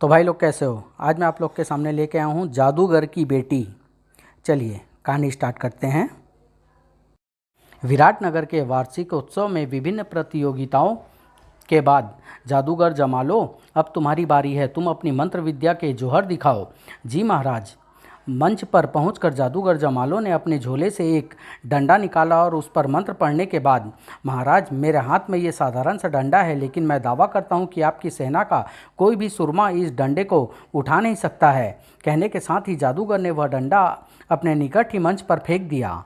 तो भाई लोग कैसे हो। आज मैं आप लोग के सामने लेके आया हूँ जादूगर की बेटी। चलिए कहानी स्टार्ट करते हैं। विराटनगर के वार्षिक उत्सव में विभिन्न प्रतियोगिताओं के बाद जादूगर जमालो, अब तुम्हारी बारी है। तुम अपनी मंत्र विद्या के जौहर दिखाओ। जी महाराज। मंच पर पहुंचकर जादूगर जमालो ने अपने झोले से एक डंडा निकाला और उस पर मंत्र पढ़ने के बाद, महाराज मेरे हाथ में ये साधारण सा डंडा है, लेकिन मैं दावा करता हूँ कि आपकी सेना का कोई भी सुरमा इस डंडे को उठा नहीं सकता है। कहने के साथ ही जादूगर ने वह डंडा अपने निकट ही मंच पर फेंक दिया।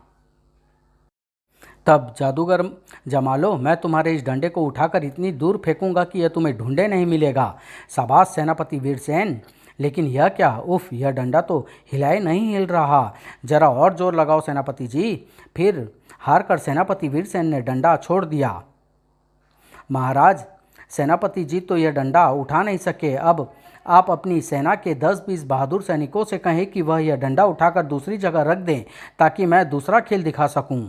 तब जादूगर जमालो, मैं तुम्हारे इस डंडे को उठाकर इतनी दूर फेंकूंगा कि यह तुम्हें ढूंढे नहीं मिलेगा। शाबाश सेनापति वीरसेन। लेकिन यह क्या, उफ, यह डंडा तो हिलाए नहीं हिल रहा। जरा और जोर लगाओ सेनापति जी। फिर हारकर सेनापति वीरसेन ने डंडा छोड़ दिया। महाराज, सेनापति जी तो यह डंडा उठा नहीं सके। अब आप अपनी सेना के 10-20 बहादुर सैनिकों से कहें कि वह यह डंडा उठाकर दूसरी जगह रख दें, ताकि मैं दूसरा खेल दिखा सकूं।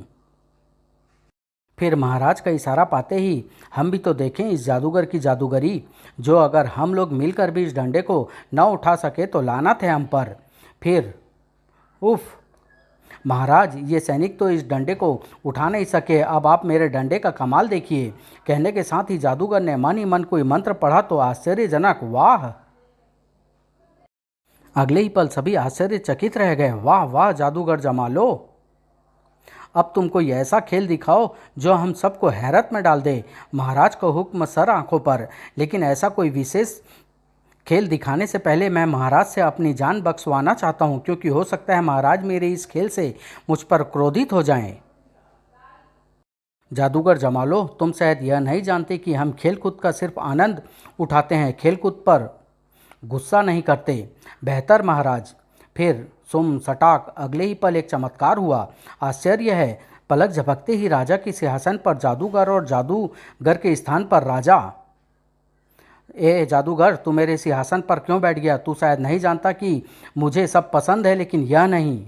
फिर महाराज का इशारा पाते ही हम भी तो देखें इस जादूगर की जादूगरी, जो अगर हम लोग मिलकर भी इस डंडे को न उठा सके तो लानत है हम पर। फिर उफ, महाराज ये सैनिक तो इस डंडे को उठा नहीं सके, अब आप मेरे डंडे का कमाल देखिए। कहने के साथ ही जादूगर ने मन ही मन कोई मंत्र पढ़ा तो आश्चर्यजनक, वाह। अगले ही पल सभी आश्चर्यचकित रह गए। वाह वाह जादूगर जमालो, अब तुम कोई ऐसा खेल दिखाओ जो हम सबको हैरत में डाल दे। महाराज को हुक्म सर आंखों पर। लेकिन ऐसा कोई विशेष खेल दिखाने से पहले मैं महाराज से अपनी जान बख्शवाना चाहता हूँ, क्योंकि हो सकता है महाराज मेरे इस खेल से मुझ पर क्रोधित हो जाएं। जादूगर जमालो, तुम शायद यह नहीं जानते कि हम खेलकूद का सिर्फ आनंद उठाते हैं, खेलकूद पर गुस्सा नहीं करते। बेहतर महाराज। फिर सुम सटाक अगले ही पल एक चमत्कार हुआ। आश्चर्य है, पलक झपकते ही राजा की सिंहासन पर जादूगर और जादूगर के स्थान पर राजा। ए जादूगर, तू मेरे सिंहासन पर क्यों बैठ गया? तू शायद नहीं जानता कि मुझे सब पसंद है, लेकिन यह नहीं।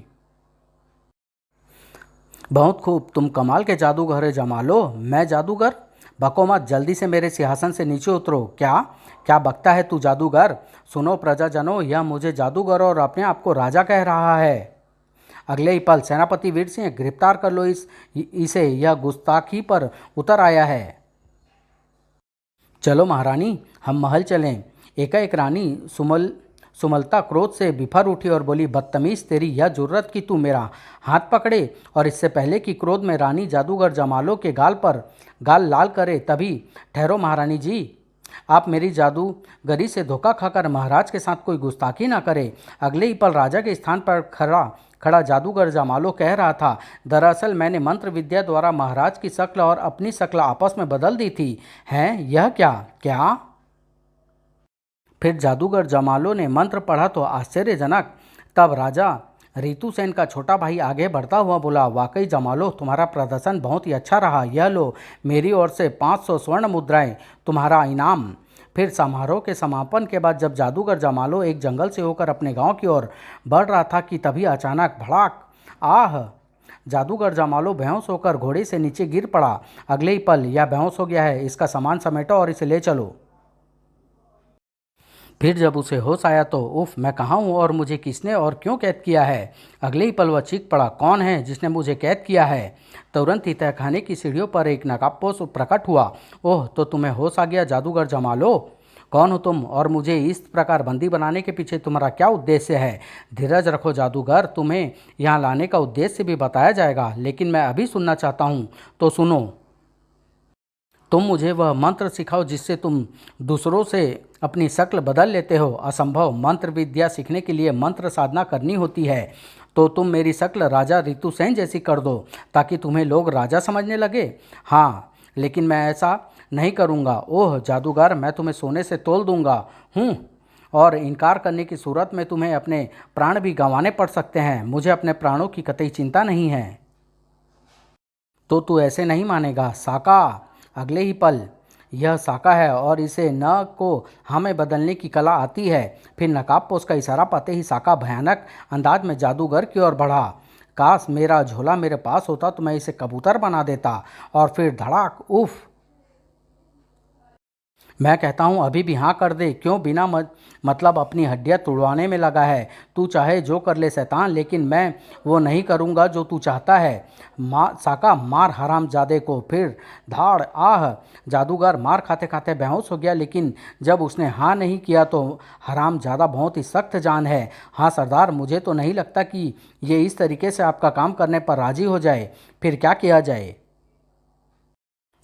बहुत खूब, तुम कमाल के जादूगर है जमालो। मैं जादूगर? बको मत, जल्दी से मेरे सिंहासन से नीचे उतरो। क्या क्या बकता है तू जादूगर? सुनो प्रजाजनों, यह मुझे जादूगर और अपने आप को राजा कह रहा है। अगले ही पल सेनापति वीर सिंह, गिरफ्तार कर लो इसे, यह गुस्ताखी पर उतर आया है। चलो महारानी, हम महल चलें। एकाएक रानी सुमलता क्रोध से बिफर उठी और बोली, बदतमीज, तेरी यह जुर्रत कि तू मेरा हाथ पकड़े। और इससे पहले कि क्रोध में रानी जादूगर जमालो के गाल लाल करे, तभी ठहरो महारानी जी, आप मेरी जादूगरी से धोखा खाकर महाराज के साथ कोई गुस्ताखी ना करें। अगले ही पल राजा के स्थान पर खड़ा जादूगर जमालो कह रहा था, दरअसल मैंने मंत्र विद्या द्वारा महाराज की शक्ल और अपनी शक्ल आपस में बदल दी थी। हैं, यह क्या क्या? फिर जादूगर जमालो ने मंत्र पढ़ा तो आश्चर्यजनक। तब राजा ऋतुसेन का छोटा भाई आगे बढ़ता हुआ बोला, वाकई जमालो, तुम्हारा प्रदर्शन बहुत ही अच्छा रहा। यह लो मेरी ओर से 500 स्वर्ण मुद्राएं तुम्हारा इनाम। फिर समारोह के समापन के बाद जब जादूगर जमालो एक जंगल से होकर अपने गांव की ओर बढ़ रहा था कि तभी अचानक भड़ाक, आह, जादूगर जमालो बेहोश होकर घोड़े से नीचे गिर पड़ा। अगले ही पल, यह बेहोश हो गया है, इसका सामान समेटो और इसे ले चलो। फिर जब उसे होश आया तो उफ, मैं कहाँ हूँ और मुझे किसने और क्यों कैद किया है? अगले ही पल वह चीख पड़ा, कौन है जिसने मुझे कैद किया है? तुरंत ही तहखाने की सीढ़ियों पर एक नकाबपोश प्रकट हुआ। ओह, तो तुम्हें होश आ गया जादूगर जमालो। कौन हो तुम और मुझे इस प्रकार बंदी बनाने के पीछे तुम्हारा क्या उद्देश्य है? धीरज रखो जादूगर, तुम्हें यहाँ लाने का उद्देश्य भी बताया जाएगा, लेकिन मैं अभी सुनना चाहता हूँ, तो सुनो। तुम मुझे वह मंत्र सिखाओ जिससे तुम दूसरों से अपनी शक्ल बदल लेते हो। असंभव, मंत्र विद्या सीखने के लिए मंत्र साधना करनी होती है। तो तुम मेरी शक्ल राजा ऋतुसेन जैसी कर दो, ताकि तुम्हें लोग राजा समझने लगे। हाँ, लेकिन मैं ऐसा नहीं करूँगा। ओह जादूगर, मैं तुम्हें सोने से तोल दूंगा हूँ, और इनकार करने की सूरत में तुम्हें अपने प्राण भी गंवाने पड़ सकते हैं। मुझे अपने प्राणों की कतई चिंता नहीं है। तो तू ऐसे नहीं मानेगा साका। अगले ही पल, यह साका है और इसे न को हमें बदलने की कला आती है। फिर नकाबपोश का इशारा पाते ही साका भयानक अंदाज में जादूगर की ओर बढ़ा। काश मेरा झोला मेरे पास होता तो मैं इसे कबूतर बना देता। और फिर धड़ाक, उफ, मैं कहता हूँ अभी भी हाँ कर दे। क्यों बिना मतलब अपनी हड्डियाँ तुड़वाने में लगा है? तू चाहे जो कर ले शैतान, लेकिन मैं वो नहीं करूँगा जो तू चाहता है। साका मार हरामजादे को। फिर धाड़ आह। जादूगर मार खाते खाते बेहोश हो गया, लेकिन जब उसने हाँ नहीं किया तो हरामजादा बहुत ही सख्त जान है। हाँ सरदार, मुझे तो नहीं लगता कि ये इस तरीके से आपका काम करने पर राजी हो जाए। फिर क्या किया जाए?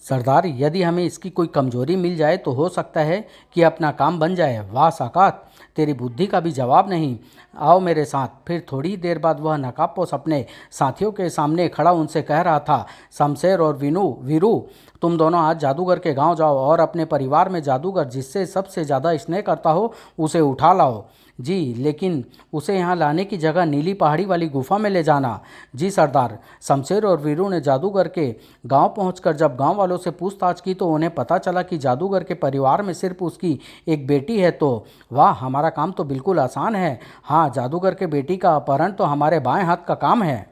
सरदार, यदि हमें इसकी कोई कमजोरी मिल जाए तो हो सकता है कि अपना काम बन जाए। वाह साकात, तेरी बुद्धि का भी जवाब नहीं। आओ मेरे साथ। फिर थोड़ी देर बाद वह नकाबपोश अपने साथियों के सामने खड़ा उनसे कह रहा था, शमशेर और वीरू, तुम दोनों आज जादूगर के गांव जाओ और अपने परिवार में जादूगर जिससे सबसे ज़्यादा स्नेह करता हो उसे उठा लाओ। जी, लेकिन उसे यहाँ लाने की जगह नीली पहाड़ी वाली गुफा में ले जाना। जी सरदार। शमशेर और वीरू ने जादूगर के गांव पहुंचकर जब गांव वालों से पूछताछ की तो उन्हें पता चला कि जादूगर के परिवार में सिर्फ उसकी एक बेटी है। तो वाह, हमारा काम तो बिल्कुल आसान है। हाँ, जादूगर के बेटी का अपहरण तो हमारे बाएं हाथ का काम है।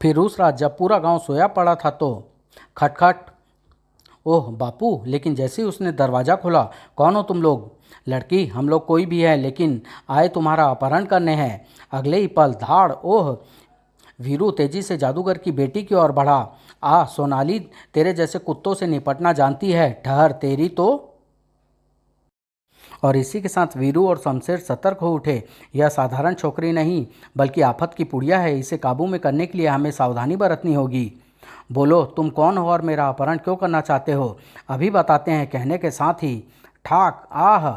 फिर उस रात जब पूरा गांव सोया पड़ा था तो खटखट। ओह बापू, लेकिन जैसे ही उसने दरवाज़ा खोला, कौन हो तुम लोग? लड़की, हम लोग कोई भी है, लेकिन आए तुम्हारा अपहरण करने हैं। अगले ही पल धाड़ ओह। वीरू तेजी से जादूगर की बेटी की ओर बढ़ा। सोनाली तेरे जैसे कुत्तों से निपटना जानती है। ठहर, तेरी तो। और इसी के साथ वीरू और शमशेर सतर्क हो उठे। यह साधारण छोकरी नहीं बल्कि आफत की पुड़िया है। इसे काबू में करने के लिए हमें सावधानी बरतनी होगी। बोलो, तुम कौन हो और मेरा अपहरण क्यों करना चाहते हो? अभी बताते हैं, कहने के साथ ही ठाक आह।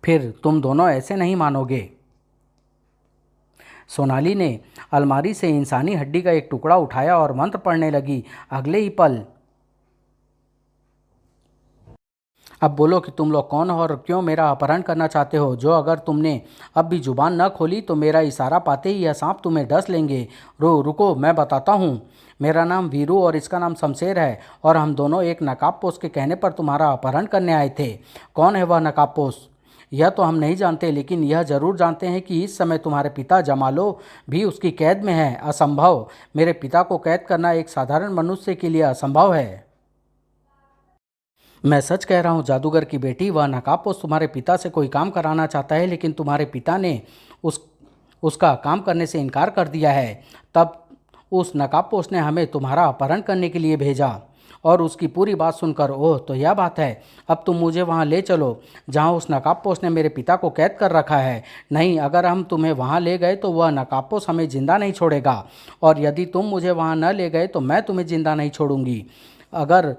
फिर तुम दोनों ऐसे नहीं मानोगे। सोनाली ने अलमारी से इंसानी हड्डी का एक टुकड़ा उठाया और मंत्र पढ़ने लगी। अगले ही पल अब बोलो कि तुम लोग कौन हो और क्यों मेरा अपहरण करना चाहते हो। जो अगर तुमने अब भी जुबान न खोली तो मेरा इशारा पाते ही यह सांप तुम्हें डस लेंगे। रुको, मैं बताता हूँ। मेरा नाम वीरू और इसका नाम शमशेर है और हम दोनों एक नकाबपोश के कहने पर तुम्हारा अपहरण करने आए थे। कौन है वह नकाबपोश? यह तो हम नहीं जानते, लेकिन यह जरूर जानते हैं कि इस समय तुम्हारे पिता जमालो भी उसकी कैद में है। असंभव। मेरे पिता को कैद करना एक साधारण मनुष्य के लिए असंभव है। मैं सच कह रहा हूँ जादूगर की बेटी, वह नकाबपोश तुम्हारे पिता से कोई काम कराना चाहता है, लेकिन तुम्हारे पिता ने उस उसका काम करने से इनकार कर दिया है। तब उस नकाबपोश ने हमें तुम्हारा अपहरण करने के लिए भेजा। और उसकी पूरी बात सुनकर, ओह तो यह बात है, अब तुम मुझे वहाँ ले चलो जहाँ उस नकाबपोश ने मेरे पिता को कैद कर रखा है। नहीं, अगर हम तुम्हें वहाँ ले गए तो वह नकाबपोश हमें जिंदा नहीं छोड़ेगा, और यदि तुम मुझे वहाँ न ले गए तो मैं तुम्हें जिंदा नहीं छोड़ूंगी। अगर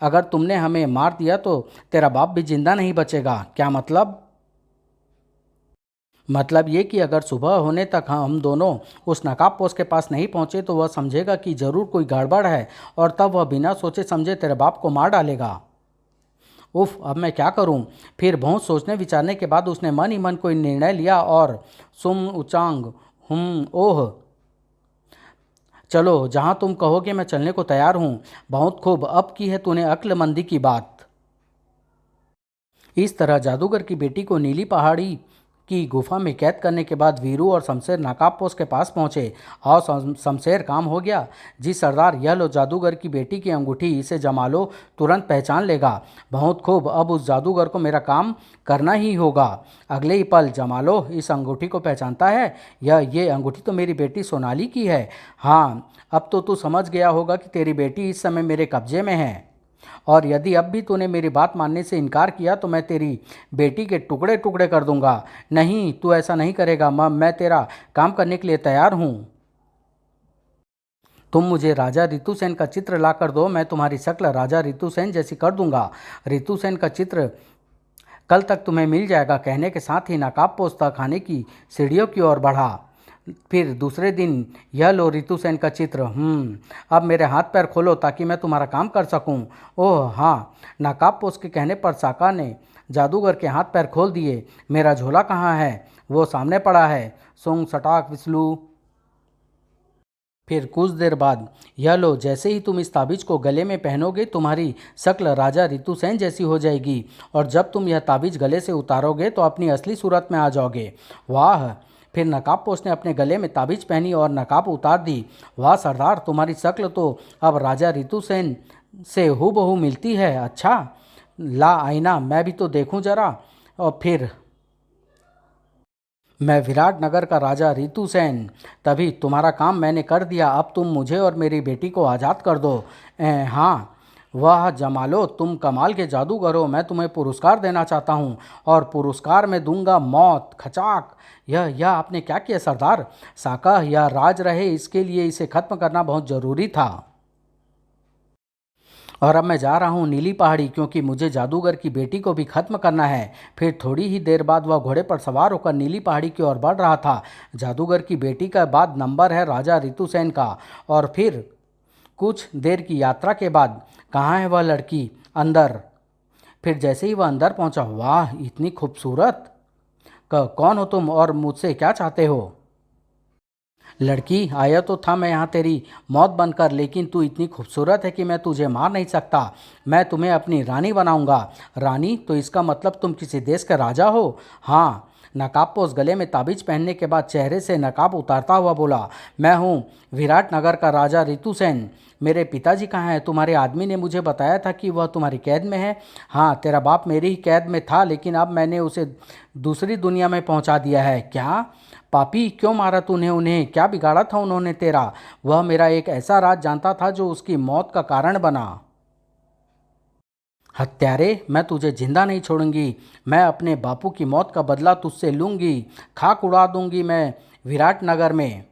अगर तुमने हमें मार दिया तो तेरा बाप भी जिंदा नहीं बचेगा। क्या मतलब? मतलब ये कि अगर सुबह होने तक हम दोनों उस नकाबपोश के पास नहीं पहुंचे तो वह समझेगा कि जरूर कोई गड़बड़ है, और तब वह बिना सोचे समझे तेरे बाप को मार डालेगा। उफ, अब मैं क्या करूं? फिर बहुत सोचने विचारने के बाद उसने मन ही मन कोई निर्णय लिया और सुम उचांग ओह, चलो जहां तुम कहोगे मैं चलने को तैयार हूं। बहुत खूब, अब की है तूने अक्लमंदी की बात। इस तरह जादूगर की बेटी को नीली पहाड़ी की गुफा में कैद करने के बाद वीरू और शमशेर नकाबपोश के पास पहुंचे। आओ शमशेर, काम हो गया। जी सरदार, यह लो जादूगर की बेटी की अंगूठी, इसे जमा लो, तुरंत पहचान लेगा। बहुत खूब, अब उस जादूगर को मेरा काम करना ही होगा। अगले ही पल, जमा लो, इस अंगूठी को पहचानता है? ये अंगूठी तो मेरी बेटी सोनाली की है। हाँ, अब तो तू समझ गया होगा कि तेरी बेटी इस समय मेरे कब्जे में है, और यदि अब भी तूने मेरी बात मानने से इनकार किया तो मैं तेरी बेटी के टुकड़े टुकड़े कर दूंगा। नहीं, तू ऐसा नहीं करेगा। मैं तेरा काम करने के लिए तैयार हूँ। तुम मुझे राजा ऋतुसेन का चित्र ला कर दो, मैं तुम्हारी शक्ल राजा ऋतुसेन जैसी कर दूंगा। ऋतुसेन का चित्र कल तक तुम्हें मिल जाएगा। कहने के साथ ही नकाबपोश खाने की सीढ़ियों की ओर बढ़ा। फिर दूसरे दिन, यह लो ऋतुसेन का चित्र। अब मेरे हाथ पैर खोलो ताकि मैं तुम्हारा काम कर सकूं। ओह हाँ। नकाबपोश के कहने पर साका ने जादूगर के हाथ पैर खोल दिए। मेरा झोला कहाँ है? वो सामने पड़ा है। सोंग सटाक विस्लू। फिर कुछ देर बाद, यह लो, जैसे ही तुम इस ताबीज को गले में पहनोगे तुम्हारी शक्ल राजा ऋतुसेन जैसी हो जाएगी, और जब तुम यह ताबीज गले से उतारोगे तो अपनी असली सूरत में आ जाओगे। वाह। फिर नकाबपोश ने अपने गले में ताबीज पहनी और नकाब उतार दी। वाह सरदार, तुम्हारी शक्ल तो अब राजा ऋतुसेन से हूबहू मिलती है। अच्छा, ला आईना मैं भी तो देखूं जरा। और फिर मैं विराट नगर का राजा ऋतुसेन। तभी तुम्हारा काम मैंने कर दिया, अब तुम मुझे और मेरी बेटी को आज़ाद कर दो। हाँ, वह जमालो, तुम कमाल के जादूगर हो। मैं तुम्हें पुरस्कार देना चाहता हूँ और पुरस्कार में दूंगा मौत। खचाक। यह आपने क्या किया सरदार? साका यह राज रहे इसके लिए इसे खत्म करना बहुत ज़रूरी था। और अब मैं जा रहा हूँ नीली पहाड़ी, क्योंकि मुझे जादूगर की बेटी को भी खत्म करना है। फिर थोड़ी ही देर बाद वह घोड़े पर सवार होकर नीली पहाड़ी की ओर बढ़ रहा था। जादूगर की बेटी का बाद नंबर है राजा ऋतुसेन का। और फिर कुछ देर की यात्रा के बाद, कहाँ है वह लड़की? अंदर। फिर जैसे ही वह अंदर पहुंचा, वाह इतनी खूबसूरत! कौन हो तुम और मुझसे क्या चाहते हो? लड़की, आया तो था मैं यहाँ तेरी मौत बनकर, लेकिन तू इतनी खूबसूरत है कि मैं तुझे मार नहीं सकता। मैं तुम्हें अपनी रानी बनाऊंगा। रानी? तो इसका मतलब तुम किसी देश के राजा हो? हाँ। नकाबपोश गले में ताबीज पहनने के बाद चेहरे से नकाब उतारता हुआ बोला, मैं हूँ विराट नगर का राजा ऋतुसेन। मेरे पिताजी कहाँ हैं? तुम्हारे आदमी ने मुझे बताया था कि वह तुम्हारी कैद में है। हाँ, तेरा बाप मेरी ही कैद में था, लेकिन अब मैंने उसे दूसरी दुनिया में पहुँचा दिया है। क्या? पापी, क्यों मारा तूने उन्हें? क्या बिगाड़ा था उन्होंने तेरा? वह मेरा एक ऐसा राज जानता था जो उसकी मौत का कारण बना। हत्यारे, मैं तुझे जिंदा नहीं छोड़ूंगी। मैं अपने बापू की मौत का बदला तुझसे लूंगी। खाक उड़ा दूंगी मैं विराट नगर में।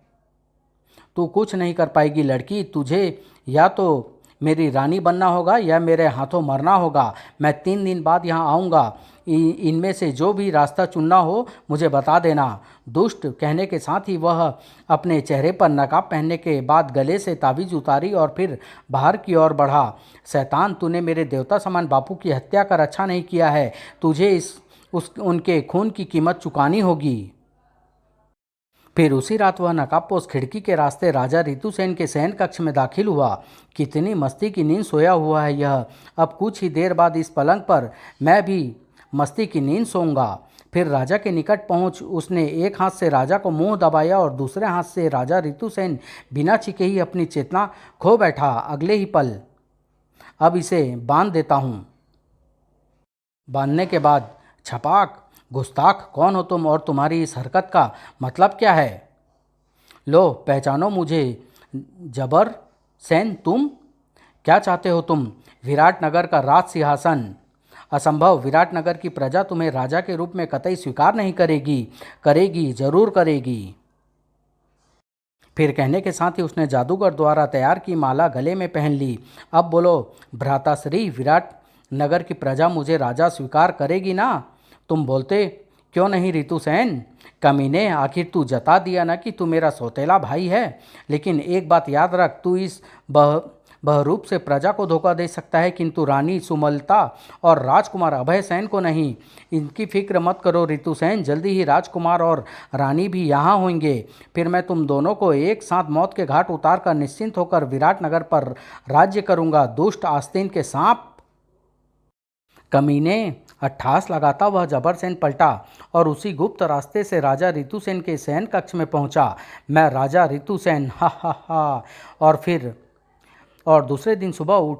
तू कुछ नहीं कर पाएगी लड़की। तुझे या तो मेरी रानी बनना होगा या मेरे हाथों मरना होगा। मैं 3 दिन बाद यहाँ आऊँगा। इनमें से जो भी रास्ता चुनना हो मुझे बता देना। दुष्ट। कहने के साथ ही वह अपने चेहरे पर नकाब पहनने के बाद गले से ताबीज उतारी और फिर बाहर की ओर बढ़ा। शैतान, तूने मेरे देवता समान बापू की हत्या कर अच्छा नहीं किया है। तुझे उनके खून की कीमत चुकानी होगी। फिर उसी रात वह नकाबपोश खिड़की के रास्ते राजा ऋतुसेन के शयन कक्ष में दाखिल हुआ। कितनी मस्ती की नींद सोया हुआ है यह। अब कुछ ही देर बाद इस पलंग पर मैं भी मस्ती की नींद सोऊंगा। फिर राजा के निकट पहुंच उसने एक हाथ से राजा को मुंह दबाया और दूसरे हाथ से राजा ऋतुसेन बिना छिके ही अपनी चेतना खो बैठा। अगले ही पल, अब इसे बांध देता हूँ। बांधने के बाद, छपाक। गुस्ताख, कौन हो तुम और तुम्हारी इस हरकत का मतलब क्या है? लो, पहचानो मुझे। जबर सेन, तुम क्या चाहते हो? तुम विराट नगर का राज सिंहासन। असंभव। विराट नगर की प्रजा तुम्हें राजा के रूप में कतई स्वीकार नहीं करेगी। करेगी, जरूर करेगी। फिर कहने के साथ ही उसने जादूगर द्वारा तैयार की माला गले में पहन ली। अब बोलो भ्राताश्री, विराट नगर की प्रजा मुझे राजा स्वीकार करेगी ना? तुम बोलते क्यों नहीं ऋतुसेन? कमीने, आखिर तू जता दिया ना कि तू मेरा सौतेला भाई है। लेकिन एक बात याद रख, तू इस बहरूप से प्रजा को धोखा दे सकता है, किंतु रानी सुमलता और राजकुमार अभय सेन को नहीं। इनकी फिक्र मत करो ऋतुसेन, जल्दी ही राजकुमार और रानी भी यहाँ होंगे। फिर मैं तुम दोनों को एक साथ मौत के घाट उतार कर निश्चिंत होकर विराट नगर पर राज्य करूँगा। दुष्ट आस्तीन के सांप। कमीने, अट्ठास लगाता वह जबरसेन पलटा और उसी गुप्त रास्ते से राजा ऋतुसेन के शयन कक्ष में पहुंचा। मैं राजा ऋतुसेन, हा हा हा। और दूसरे दिन सुबह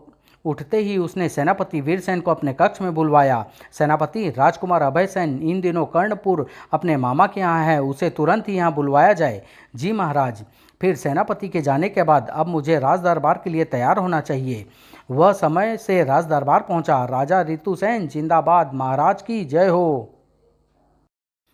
उठते ही उसने सेनापति वीरसेन को अपने कक्ष में बुलवाया। सेनापति, राजकुमार अभय सेन इन दिनों कर्णपुर अपने मामा के यहाँ है, उसे तुरंत ही यहाँ बुलवाया जाए। जी महाराज। फिर सेनापति के जाने के बाद अब मुझे राज दरबार के लिए तैयार होना चाहिए। वह समय से राज दरबार पहुंचा। राजा ऋतुसेन जिंदाबाद, महाराज की जय हो।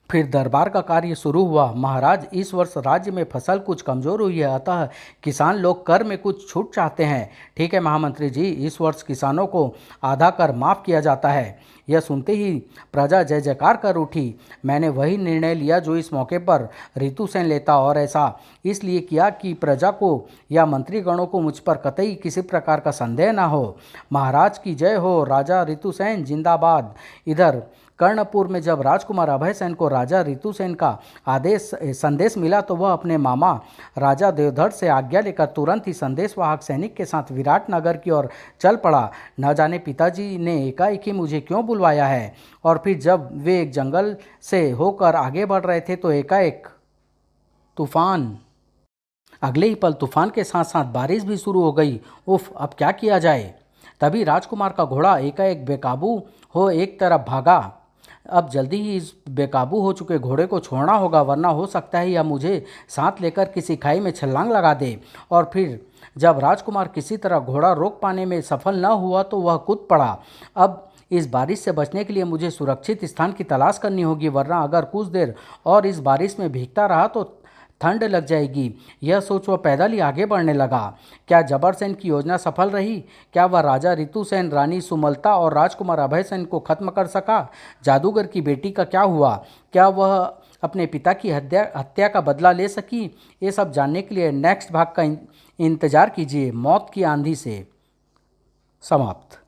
फिर दरबार का कार्य शुरू हुआ। महाराज, इस वर्ष राज्य में फसल कुछ कमज़ोर हुई है, अतः किसान लोग कर में कुछ छूट चाहते हैं। ठीक है महामंत्री जी, इस वर्ष किसानों को आधा कर माफ़ किया जाता है। यह सुनते ही प्रजा जय जयकार कर उठी। मैंने वही निर्णय लिया जो इस मौके पर ऋतुसेन लेता, और ऐसा इसलिए किया कि प्रजा को या मंत्रीगणों को मुझ पर कतई किसी प्रकार का संदेह न हो। महाराज की जय हो। राजा ऋतुसेन जिंदाबाद। इधर कर्णपुर में जब राजकुमार अभय सेन को राजा ऋतुसेन का संदेश मिला तो वह अपने मामा राजा देवधर से आज्ञा लेकर तुरंत ही संदेशवाहक सैनिक के साथ विराट नगर की ओर चल पड़ा। न जाने पिताजी ने एकाएक ही मुझे क्यों बुलवाया है। और फिर जब वे एक जंगल से होकर आगे बढ़ रहे थे तो एकाएक तूफान। अगले ही पल तूफान के साथ साथ बारिश भी शुरू हो गई। उफ, अब क्या किया जाए? तभी राजकुमार का घोड़ा एकाएक बेकाबू हो एक तरफ भागा। अब जल्दी ही इस बेकाबू हो चुके घोड़े को छोड़ना होगा, वरना हो सकता है यह मुझे साथ लेकर किसी खाई में छलांग लगा दे। और फिर जब राजकुमार किसी तरह घोड़ा रोक पाने में सफल न हुआ तो वह कूद पड़ा। अब इस बारिश से बचने के लिए मुझे सुरक्षित स्थान की तलाश करनी होगी, वरना अगर कुछ देर और इस बारिश में भीगता रहा तो ठंड लग जाएगी। यह सोच वह पैदल ही आगे बढ़ने लगा। क्या जबरसेन की योजना सफल रही? क्या वह राजा ऋतुसेन, रानी सुमलता और राजकुमार अभयसेन को खत्म कर सका? जादूगर की बेटी का क्या हुआ? क्या वह अपने पिता की हत्या का बदला ले सकी? ये सब जानने के लिए नेक्स्ट भाग का इंतजार कीजिए। मौत की आंधी से समाप्त।